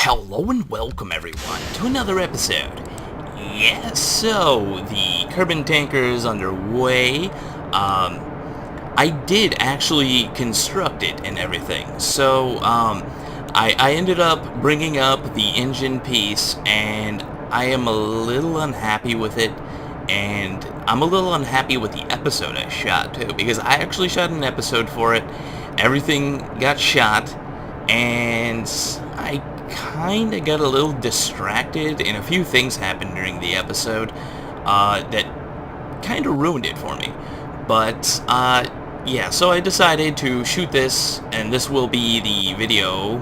Hello and welcome everyone to another episode. Yes, so the Kerbin tanker is underway. I did actually construct it and everything. So I ended up bringing up the engine piece, and I am a little unhappy with it. And I'm a little unhappy with the episode I shot too, because I actually shot an episode for it. Everything got shot, and I kinda got a little distracted, and a few things happened during the episode that kinda ruined it for me. But yeah, so I decided to shoot this, and this will be the video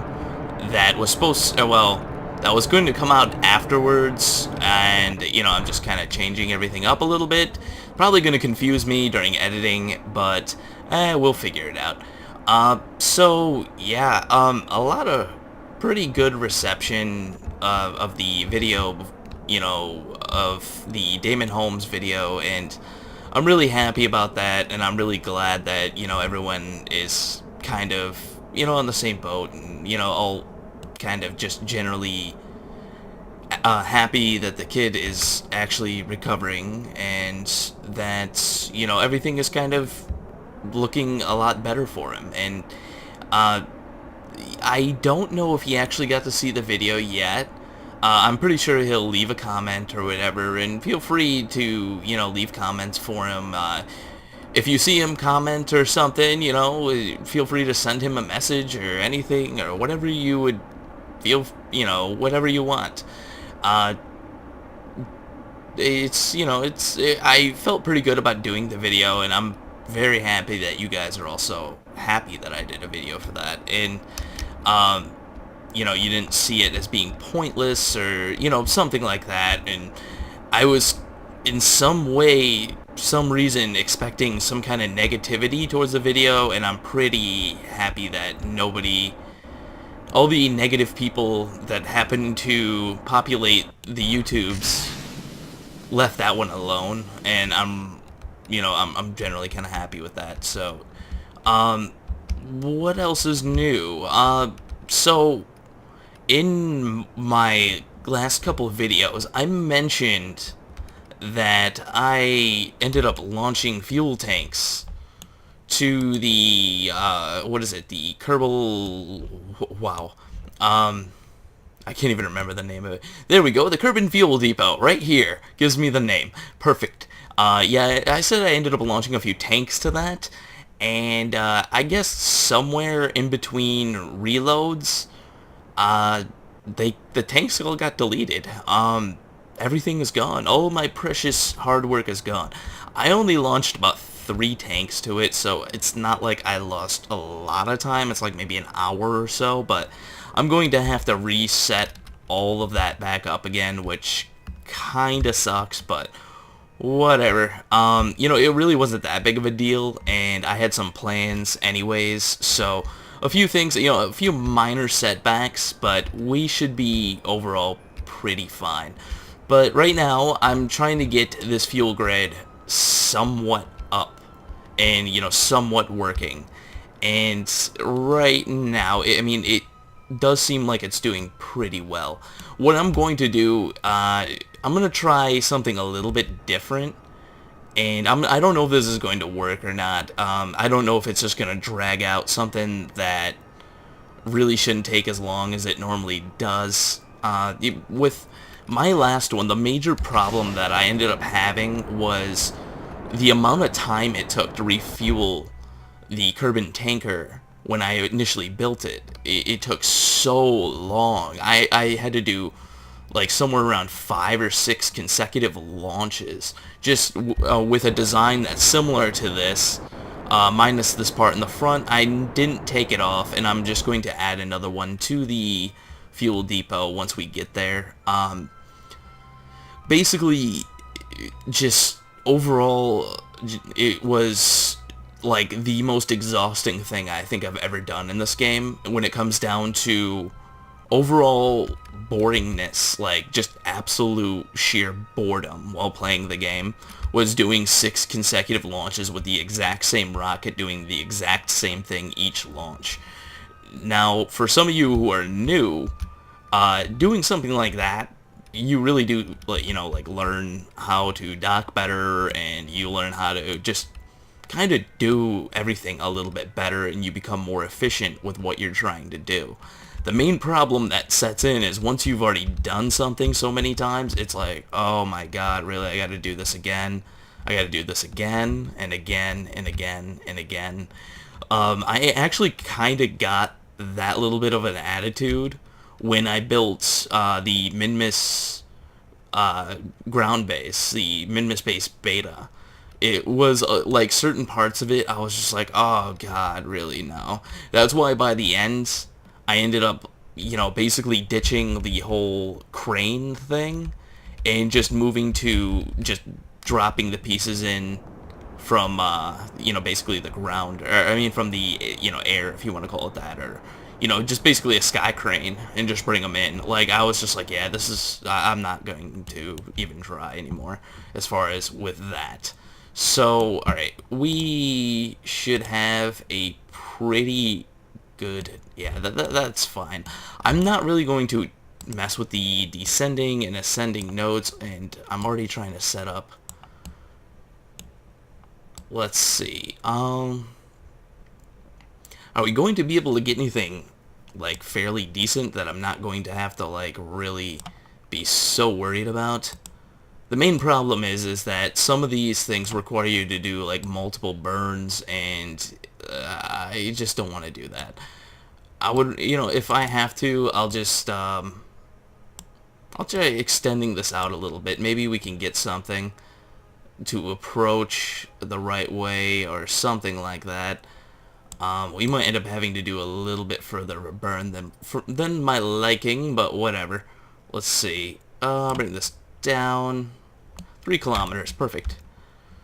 that was that was going to come out afterwards, and I'm just kind of changing everything up a little bit. Probably going to confuse me during editing, but we'll figure it out. So yeah, a lot of pretty good reception of the video, of the Damon Holmes video, and I'm really happy about that, and I'm really glad that, everyone is kind of, on the same boat, and, all kind of just generally happy that the kid is actually recovering, and that, everything is kind of looking a lot better for him. And I don't know if he actually got to see the video yet. I'm pretty sure he'll leave a comment or whatever, and feel free to, leave comments for him. If you see him comment or something, feel free to send him a message or anything, or whatever you would feel, whatever you want. I felt pretty good about doing the video, and I'm very happy that you guys are also happy that I did a video for that. And you didn't see it as being pointless or, something like that. And I was, in some reason, expecting some kind of negativity towards the video, and I'm pretty happy that all the negative people that happen to populate the YouTubes left that one alone, and I'm generally kind of happy with that. So, what else is new? So, in my last couple of videos, I mentioned that I ended up launching fuel tanks to the, the Kerbal, wow, I can't even remember the name of it. There we go, the Kerbin Fuel Depot, right here, gives me the name. Perfect. Yeah, I said I ended up launching a few tanks to that, and I guess somewhere in between reloads, the tanks all got deleted. Everything is gone. All my precious hard work is gone. I only launched about 3 tanks to it, so it's not like I lost a lot of time. It's like maybe an hour or so, but I'm going to have to reset all of that back up again, which kinda sucks, but whatever. It really wasn't that big of a deal, and I had some plans anyways, so a few things, a few minor setbacks, but we should be overall pretty fine. But right now, I'm trying to get this fuel grid somewhat up and, somewhat working. And right now, it does seem like it's doing pretty well. What I'm going to do, I'm going to try something a little bit different. And I don't know if this is going to work or not. I don't know if it's just going to drag out something that really shouldn't take as long as it normally does. With my last one, the major problem that I ended up having was the amount of time it took to refuel the Kerbin tanker when I initially built it. It took so long. I had to do like somewhere around 5 or 6 consecutive launches, just with a design that's similar to this, minus this part in the front. I didn't take it off, and I'm just going to add another one to the fuel depot once we get there. Basically, just overall, it was like the most exhausting thing I think I've ever done in this game when it comes down to overall boringness, like just absolute sheer boredom while playing the game, was doing 6 consecutive launches with the exact same rocket doing the exact same thing each launch. Now, for some of you who are new, Doing something like that, you really do, like, like learn how to dock better, and you learn how to just kind of do everything a little bit better, and you become more efficient with what you're trying to do. The main problem that sets in is once you've already done something so many times, it's like, oh my god, really, I gotta do this again. I gotta do this again, and again, and again, and again. I actually kind of got that little bit of an attitude when I built the Minmus ground base, the Minmus base beta. It was like certain parts of it, I was just like, oh god, really, no. That's why by the end, I ended up, basically ditching the whole crane thing and just moving to just dropping the pieces in from, basically the ground, or I mean from the, air, if you want to call it that, or, just basically a sky crane, and just bring them in. Like, I was just like, yeah, I'm not going to even try anymore as far as with that. So, alright, we should have a pretty good, yeah, that's fine. I'm not really going to mess with the descending and ascending nodes, and I'm already trying to set up. Let's see, are we going to be able to get anything, like, fairly decent that I'm not going to have to, like, really be so worried about? The main problem is that some of these things require you to do, like, multiple burns, and I just don't want to do that. I would, if I have to, I'll try extending this out a little bit. Maybe we can get something to approach the right way or something like that. We might end up having to do a little bit further of a burn than my liking, but whatever. Let's see. Bring this down. 3 kilometers, perfect.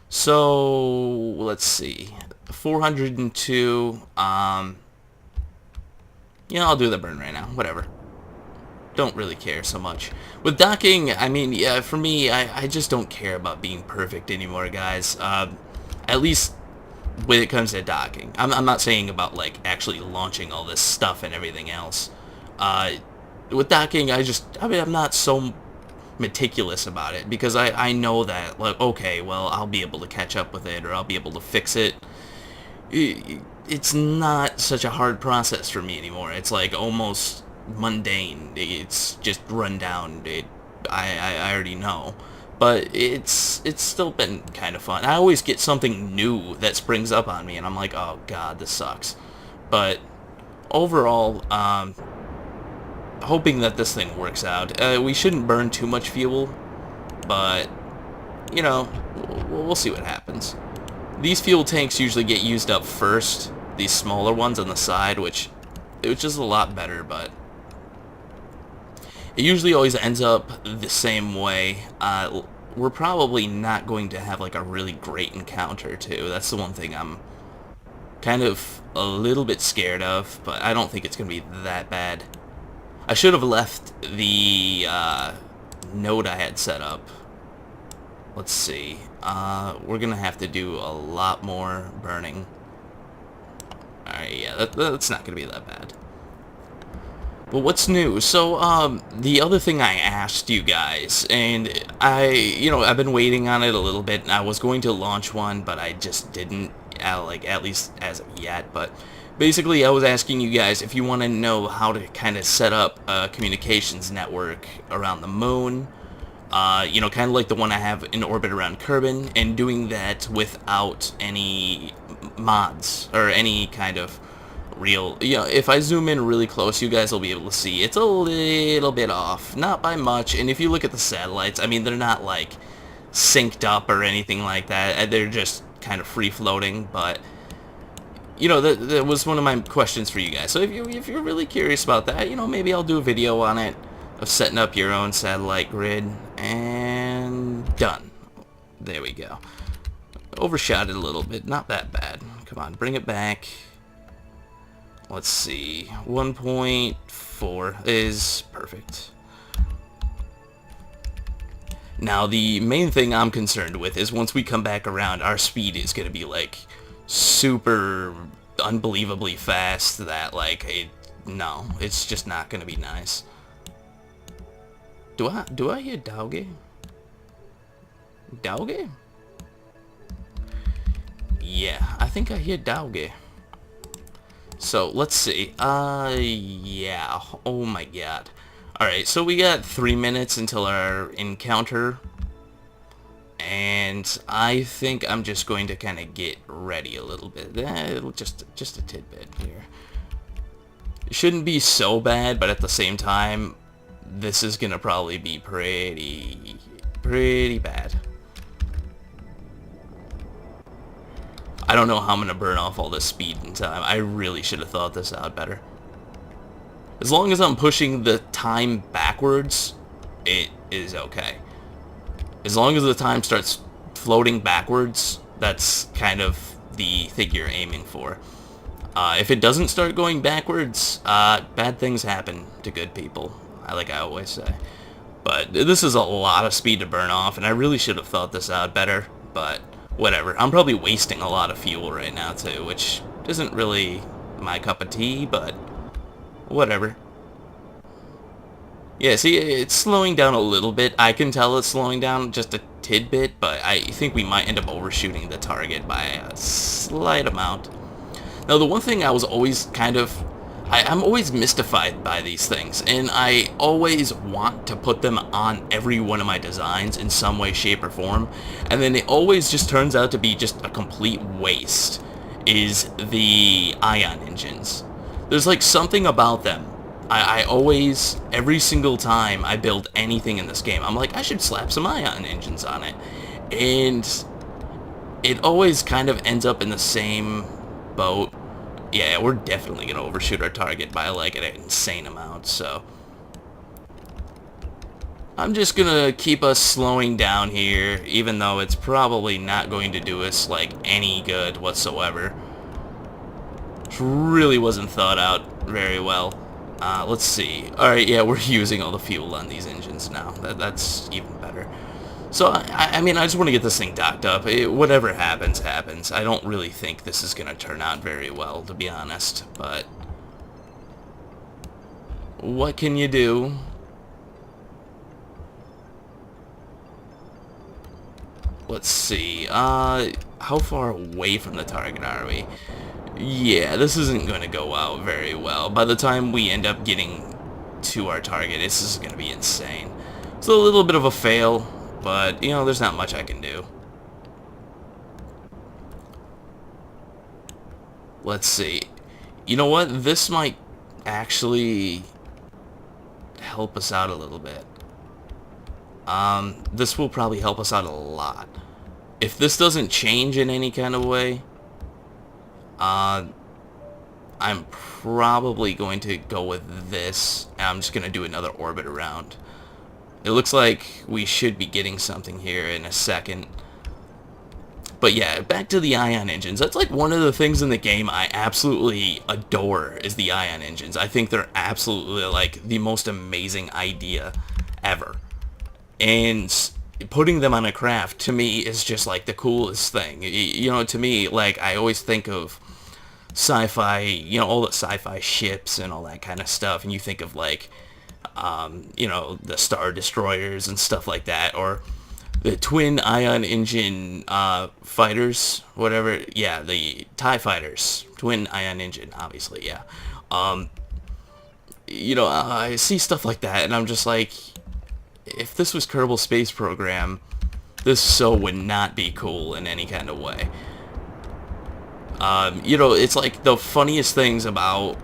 So, let's see. 402, yeah, I'll do the burn right now, whatever. Don't really care so much. With docking, I mean, yeah, for me, I just don't care about being perfect anymore, guys. At least when it comes to docking. I'm not saying about, like, actually launching all this stuff and everything else. With docking, I'm not so meticulous about it, because I know that, like, okay, well, I'll be able to catch up with it, or I'll be able to fix it. It's not such a hard process for me anymore. It's like almost mundane. It's just run down. I already know, but it's still been kind of fun. I always get something new that springs up on me, and I'm like, oh god, this sucks. But overall, hoping that this thing works out. We shouldn't burn too much fuel, but we'll see what happens. These fuel tanks usually get used up first, these smaller ones on the side, which is a lot better, but it usually always ends up the same way. We're probably not going to have, like, a really great encounter, too. That's the one thing I'm kind of a little bit scared of, but I don't think it's going to be that bad. I should have left the node I had set up. Let's see. We're going to have to do a lot more burning. Alright, yeah, that's not going to be that bad. But what's new? So, the other thing I asked you guys, and I've been waiting on it a little bit, and I was going to launch one, but I just didn't, like, at least as of yet, but basically I was asking you guys if you want to know how to kind of set up a communications network around the moon, kind of like the one I have in orbit around Kerbin, and doing that without any mods, or any kind of real, if I zoom in really close, you guys will be able to see it's a little bit off, not by much, and if you look at the satellites, I mean, they're not, like, synced up or anything like that, they're just kind of free-floating, but, that was one of my questions for you guys, so if you're really curious about that, maybe I'll do a video on it, of setting up your own satellite grid, and done. There we go. Overshot it a little bit, not that bad. Come on, bring it back. Let's see, 1.4 is perfect. Now, the main thing I'm concerned with is once we come back around, our speed is going to be, like, super unbelievably fast that, like, no, it's just not going to be nice. Do I hear Dauge? Dauge? Yeah, I think I hear Dauge. So, let's see. Yeah. Oh my god. Alright, so we got 3 minutes until our encounter. And I think I'm just going to kind of get ready a little bit. Just a tidbit here. It shouldn't be so bad, but at the same time, this is gonna probably be pretty bad. I don't know how I'm gonna burn off all this speed in time. I really should have thought this out better. As long as I'm pushing the time backwards, it is okay. As long as the time starts floating backwards, that's kind of the thing you're aiming for. If it doesn't start going backwards, bad things happen to good people, like I always say. But this is a lot of speed to burn off, and I really should have thought this out better, but whatever. I'm probably wasting a lot of fuel right now, too, which isn't really my cup of tea, but whatever. Yeah, see, it's slowing down a little bit. I can tell it's slowing down just a tidbit, but I think we might end up overshooting the target by a slight amount. Now, the one thing I was always kind of... I'm always mystified by these things, and I always want to put them on every one of my designs in some way, shape, or form, and then it always just turns out to be just a complete waste, is the ion engines. There's like something about them. I always, every single time I build anything in this game, I'm like, I should slap some ion engines on it. And it always kind of ends up in the same boat. Yeah, we're definitely going to overshoot our target by like an insane amount, so I'm just going to keep us slowing down here, even though it's probably not going to do us like any good whatsoever. It really wasn't thought out very well. Let's see. Alright, yeah, we're using all the fuel on these engines now. That's even better. So, I mean, I just want to get this thing docked up. Whatever happens, happens. I don't really think this is going to turn out very well, to be honest. But what can you do? Let's see. How far away from the target are we? Yeah, this isn't going to go out very well. By the time we end up getting to our target, this is going to be insane. It's a little bit of a fail, but, you know, there's not much I can do. Let's see. You know what? This might actually help us out a little bit. This will probably help us out a lot. If this doesn't change in any kind of way, I'm probably going to go with this, and I'm just going to do another orbit around. It looks like we should be getting something here in a second. But yeah, back to the ion engines. That's like one of the things in the game I absolutely adore, is the ion engines. I think they're absolutely like the most amazing idea ever. And putting them on a craft, to me, is just like the coolest thing. You know, to me, like, I always think of sci-fi, you know, all the sci-fi ships and all that kind of stuff, and you think of like, you know, the Star Destroyers and stuff like that, or the twin ion engine fighters, whatever. Yeah, the TIE fighters, twin ion engine, obviously. Yeah. You know, I see stuff like that, and I'm just like, if this was Kerbal Space Program, this so would not be cool in any kind of way. You know, it's like the funniest things about...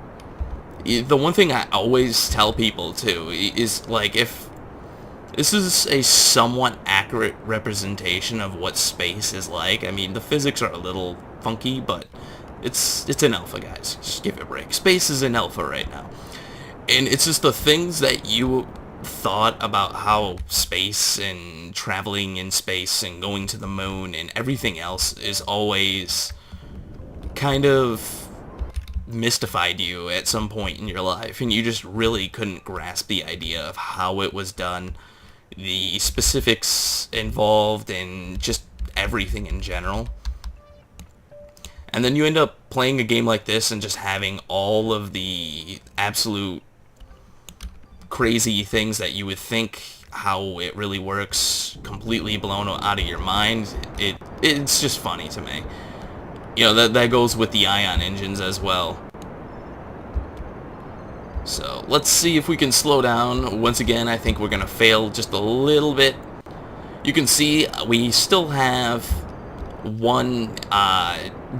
The one thing I always tell people, too, is, like, if this is a somewhat accurate representation of what space is like. I mean, the physics are a little funky, but it's an alpha, guys. Just give it a break. Space is an alpha right now. And it's just the things that you thought about how space and traveling in space and going to the moon and everything else is always kind of mystified you at some point in your life, and you just really couldn't grasp the idea of how it was done, the specifics involved, and just everything in general. And then you end up playing a game like this and just having all of the absolute crazy things that you would think how it really works, completely blown out of your mind. It's just funny to me. You know, that goes with the ion engines as well. So let's see if we can slow down. Once again, I think we're going to fail just a little bit. You can see we still have one,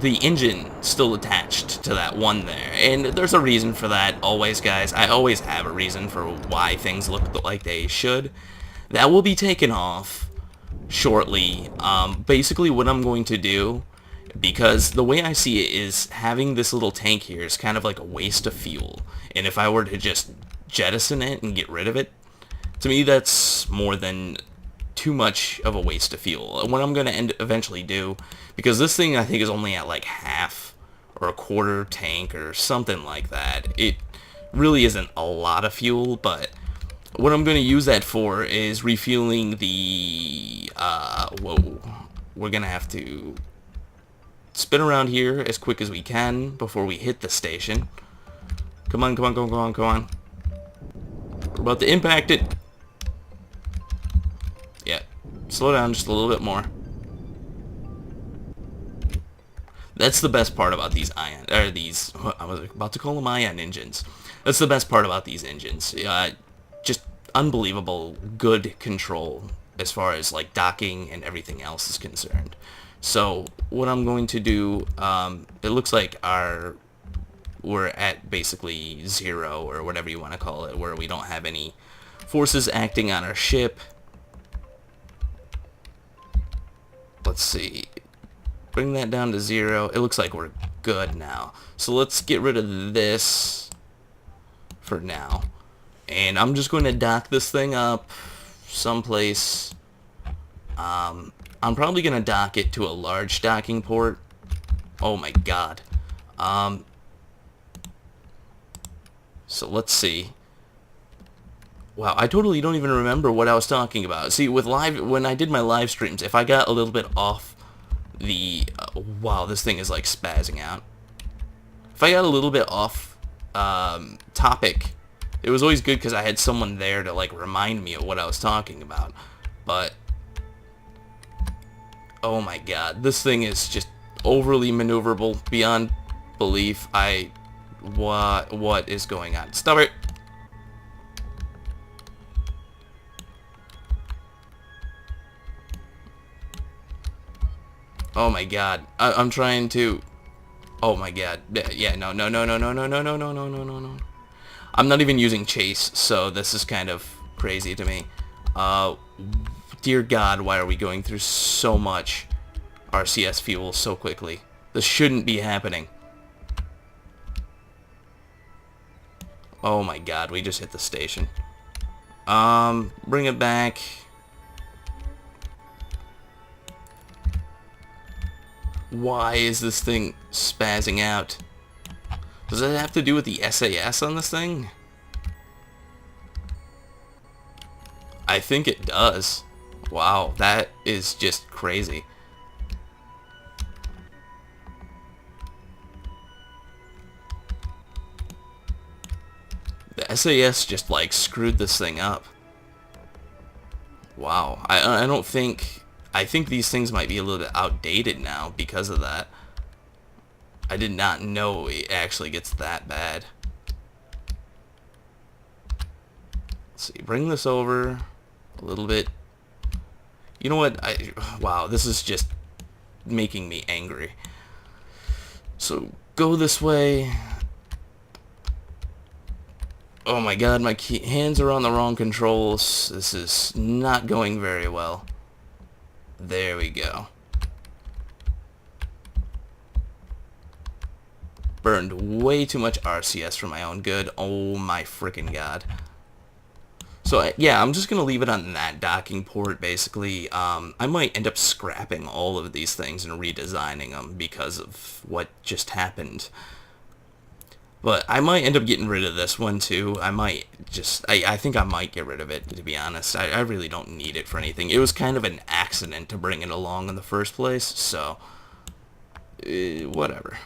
the engine still attached to that one there. And there's a reason for that always, guys. I always have a reason for why things look like they should. That will be taken off shortly. Basically what I'm going to do, because the way I see it is having this little tank here is kind of like a waste of fuel. And if I were to just jettison it and get rid of it, to me that's more than too much of a waste of fuel. What I'm going to eventually do, because this thing I think is only at like half or a quarter tank or something like that. It really isn't a lot of fuel, but what I'm going to use that for is refueling the, whoa, we're going to have to spin around here as quick as we can before we hit the station. Come on, come on, come on, come on, come on. We're about to impact it. Yeah, slow down just a little bit more. That's the best part about these I was about to call them ion engines. That's the best part about these engines. Just unbelievable good control as far as like docking and everything else is concerned. So what I'm going to do, it looks like we're at basically 0 or whatever you want to call it, where we don't have any forces acting on our ship. Let's see. Bring that down to 0. It looks like we're good now. So let's get rid of this for now. And I'm just going to dock this thing up someplace. I'm probably going to dock it to a large docking port. Oh my god. So let's see. Wow, I totally don't even remember what I was talking about. See, when I did my live streams, if I got a little bit off the... wow, this thing is like spazzing out. If I got a little bit off topic, it was always good because I had someone there to like remind me of what I was talking about. But oh my god, this thing is just overly maneuverable beyond belief. What is going on? Stop it! Oh my god, I'm trying to... oh my god, yeah, no, no, no, no, no, no, no, no, no, no, no, no, no. I'm not even using chase, so this is kind of crazy to me. Dear god, why are we going through so much RCS fuel so quickly? This shouldn't be happening. Oh my god, we just hit the station. Bring it back. Why is this thing spazzing out? Does it have to do with the SAS on this thing? I think it does. Wow, that is just crazy. The SAS just like screwed this thing up. Wow, I don't think... I think these things might be a little bit outdated now because of that. I did not know it actually gets that bad. Let's see, bring this over a little bit. You know what? Wow, this is just making me angry. So, go this way. Oh my god, my hands are on the wrong controls. This is not going very well. There we go. Burned way too much RCS for my own good. Oh my freaking god. So yeah, I'm just going to leave it on that docking port basically. I might end up scrapping all of these things and redesigning them because of what just happened. But I might end up getting rid of this one too. I think I might get rid of it, to be honest. I really don't need it for anything. It was kind of an accident to bring it along in the first place, so... whatever.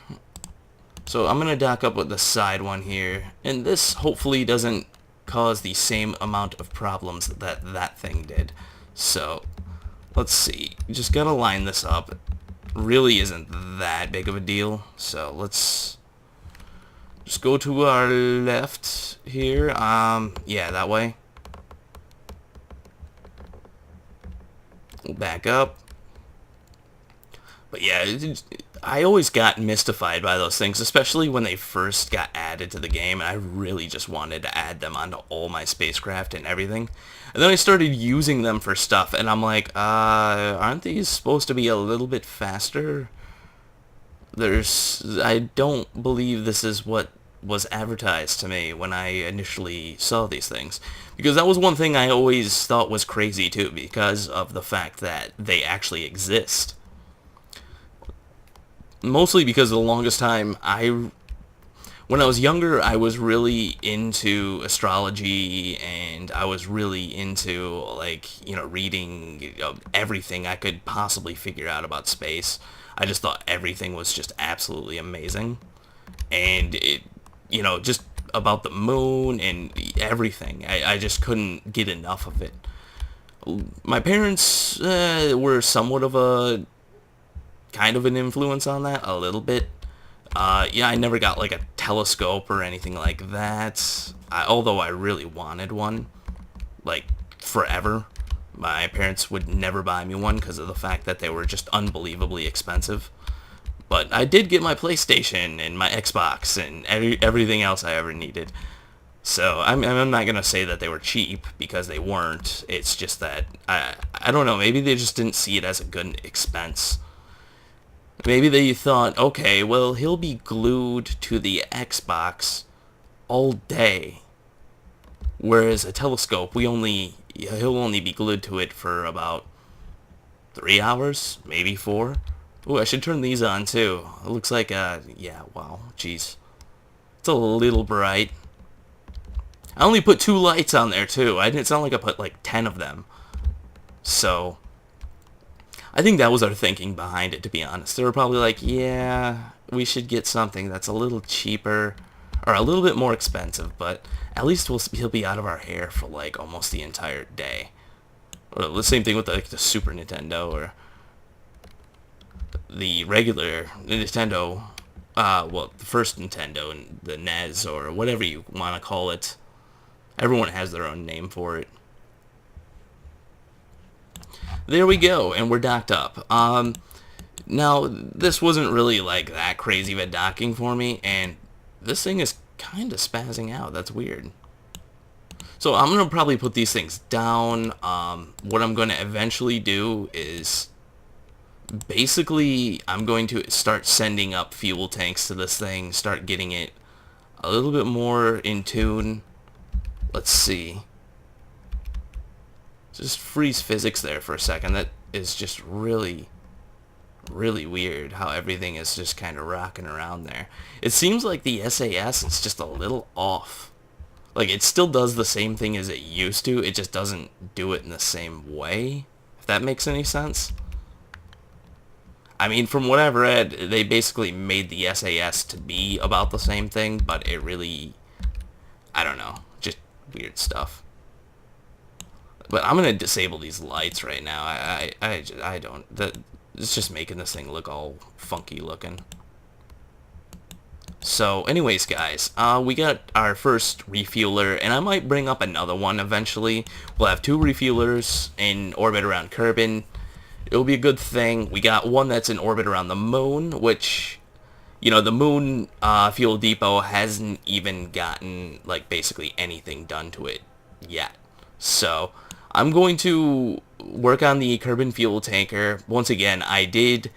So I'm going to dock up with the side one here. And this hopefully doesn't cause the same amount of problems that that thing did. So, let's see. Just gotta line this up. Really isn't that big of a deal. So, let's just go to our left here. Yeah, that way. We'll back up. But yeah, I always got mystified by those things, especially when they first got added to the game, and I really just wanted to add them onto all my spacecraft and everything. And then I started using them for stuff, and I'm like, aren't these supposed to be a little bit faster? I don't believe this is what was advertised to me when I initially saw these things. Because that was one thing I always thought was crazy too, because of the fact that they actually exist. Mostly because the longest time, when I was younger, I was really into astrology, and I was really into, like, you know, reading everything I could possibly figure out about space. I just thought everything was just absolutely amazing. And it, you know, just about the moon and everything. I just couldn't get enough of it. My parents were somewhat of a kind of an influence on that, a little bit. Yeah, I never got like a telescope or anything like that, although I really wanted one, like, forever. My parents would never buy me one because of the fact that they were just unbelievably expensive. But I did get my PlayStation and my Xbox and everything else I ever needed. So I'm not going to say that they were cheap, because they weren't. It's just that, I don't know, maybe they just didn't see it as a good expense. Maybe they thought, okay, well, he'll be glued to the Xbox all day. Whereas a telescope, he'll only be glued to it for about 3 hours, maybe 4. Ooh, I should turn these on too. It looks like, yeah, wow, jeez. It's a little bright. I only put 2 lights on there too. It's not like I put like 10 of them. So, I think that was our thinking behind it, to be honest. They were probably like, yeah, we should get something that's a little cheaper, or a little bit more expensive, but at least he'll be out of our hair for like almost the entire day. Or the same thing with like the Super Nintendo, or the regular Nintendo, well, the first Nintendo, and the NES, or whatever you want to call it. Everyone has their own name for it. There we go, and we're docked up. Now, this wasn't really like that crazy of a docking for me, and this thing is kind of spazzing out. That's weird. So I'm going to probably put these things down. What I'm going to eventually do is, basically, I'm going to start sending up fuel tanks to this thing, start getting it a little bit more in tune. Let's see. Just freeze physics there for a second. That is just really, really weird how everything is just kind of rocking around there. It seems like the SAS is just a little off. Like, it still does the same thing as it used to, it just doesn't do it in the same way, if that makes any sense. I mean, from what I've read, they basically made the SAS to be about the same thing, but it really, I don't know, just weird stuff. But I'm gonna disable these lights right now. I don't. It's just making this thing look all funky looking. So, anyways, guys, we got our first refueler, and I might bring up another one eventually. We'll have 2 refuelers in orbit around Kerbin. It'll be a good thing. We got one that's in orbit around the moon, which, you know, the moon fuel depot hasn't even gotten, like, basically anything done to it yet. So, I'm going to work on the Kerbin fuel tanker. Once again, I did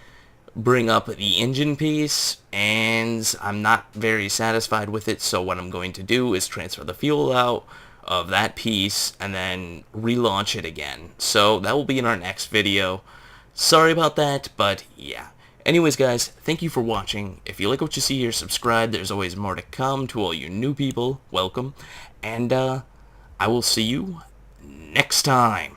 bring up the engine piece, and I'm not very satisfied with it, so what I'm going to do is transfer the fuel out of that piece, and then relaunch it again. So, that will be in our next video. Sorry about that, but yeah. Anyways, guys, thank you for watching. If you like what you see here, subscribe. There's always more to come. To all you new people, welcome. And, I will see you next time.